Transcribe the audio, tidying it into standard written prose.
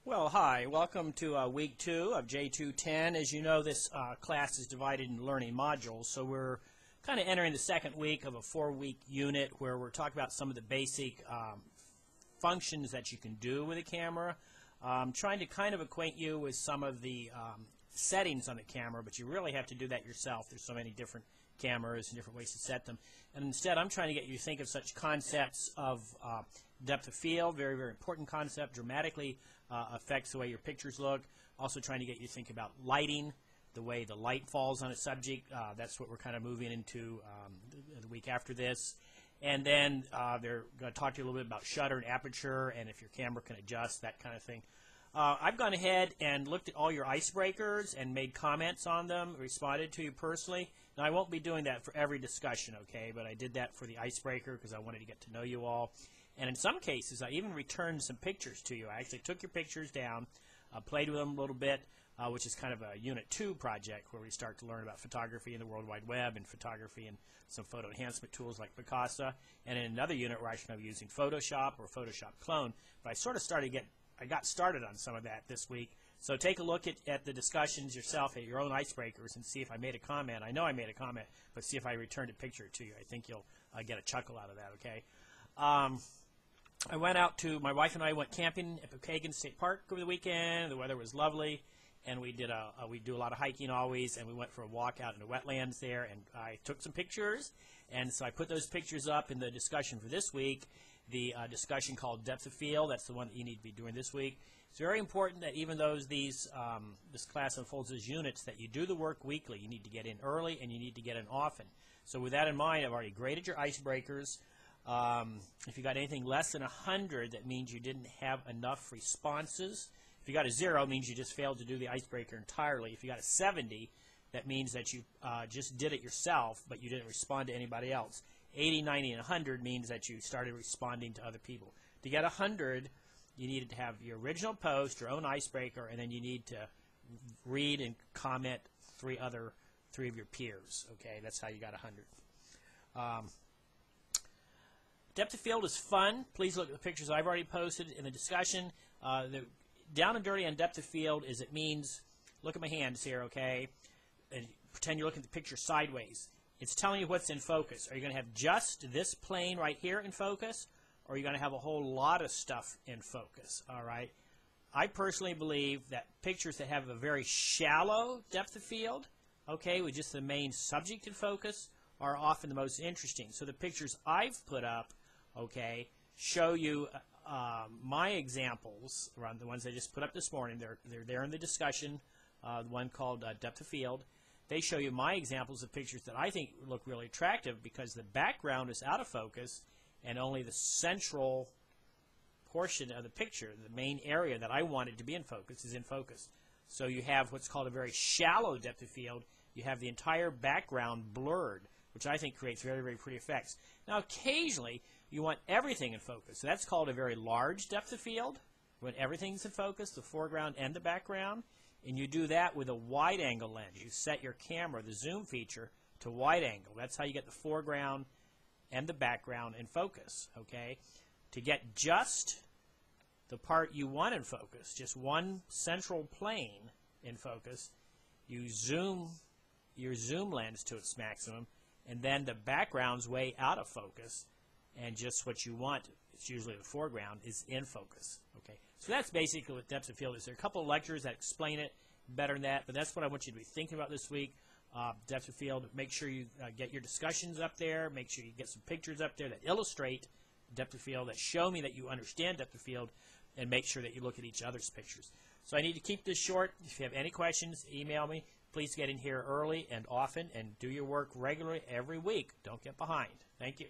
Well, hi. Welcome to week 2 of J210. As you know, this class is divided into learning modules, so we're kind of entering the second week of a 4-week unit where we're talking about some of the basic functions that you can do with a camera. Trying to kind of acquaint you with some of the settings on the camera, but you really have to do that yourself. There's so many different cameras and different ways to set them. And instead, I'm trying to get you to think of such concepts of depth of field, very, very important concept, dramatically affects the way your pictures look. Also trying to get you to think about lighting, the way the light falls on a subject. That's what we're kind of moving into the week after this. And then they're going to talk to you a little bit about shutter and aperture and if your camera can adjust, that kind of thing. I've gone ahead and looked at all your icebreakers and made comments on them, responded to you personally. Now, I won't be doing that for every discussion, okay, but I did that for the icebreaker because I wanted to get to know you all. And in some cases, I even returned some pictures to you. I actually took your pictures down, played with them a little bit, which is kind of a Unit 2 project where we start to learn about photography and the World Wide Web and photography and some photo enhancement tools like Picasa. And in another unit, we're actually going to be using Photoshop or Photoshop Clone. But I sort of I got started on some of that this week. So take a look at the discussions yourself, at your own icebreakers, and see if I made a comment. I know I made a comment, but see if I returned a picture to you. I think you'll get a chuckle out of that, okay? I went out my wife and I went camping at Wk2J210 State Park over the weekend. The weather was lovely, and we do a lot of hiking always, and we went for a walk out in the wetlands there, and I took some pictures, and so I put those pictures up in the discussion for this week, the discussion called Depth of Field. That's the one that you need to be doing this week. It's very important that even though this class unfolds as units, that you do the work weekly. You need to get in early, and you need to get in often. So with that in mind, I've already graded your icebreakers. If you got anything less than 100, that means you didn't have enough responses. If you got a 0, it means you just failed to do the icebreaker entirely. If you got a 70, that means that you just did it yourself, but you didn't respond to anybody else. 80, 90, and 100 means that you started responding to other people. To get 100, you needed to have your original post, your own icebreaker, and then you need to read and comment three of your peers. Okay, that's how you got 100. Depth of field is fun. Please look at the pictures I've already posted in the discussion. The down and dirty on depth of field is it means, look at my hands here, okay, and pretend you're looking at the picture sideways. It's telling you what's in focus. Are you going to have just this plane right here in focus, or are you going to have a whole lot of stuff in focus, all right? I personally believe that pictures that have a very shallow depth of field, okay, with just the main subject in focus, are often the most interesting. So the pictures I've put up, okay, show you my examples, around the ones I just put up this morning. They're there in the discussion, the one called Depth of Field. They show you my examples of pictures that I think look really attractive because the background is out of focus and only the central portion of the picture, the main area that I wanted to be in focus, is in focus. So you have what's called a very shallow depth of field. You have the entire background blurred, which I think creates very, very pretty effects. Now, occasionally, you want everything in focus. So that's called a very large depth of field, when everything's in focus, the foreground and the background. And you do that with a wide-angle lens. You set your camera, the zoom feature, to wide angle. That's how you get the foreground and the background in focus, okay? To get just the part you want in focus, just one central plane in focus, you zoom your zoom lens to its maximum, and then the background's way out of focus, and just what you want, it's usually the foreground, is in focus. Okay, so that's basically what depth of field is. There are a couple of lectures that explain it better than that, but that's what I want you to be thinking about this week. Depth of field. Make sure you get your discussions up there. Make sure you get some pictures up there that illustrate depth of field, that show me that you understand depth of field, and make sure that you look at each other's pictures. So I need to keep this short. If you have any questions, email me. Please get in here early and often and do your work regularly every week. Don't get behind. Thank you.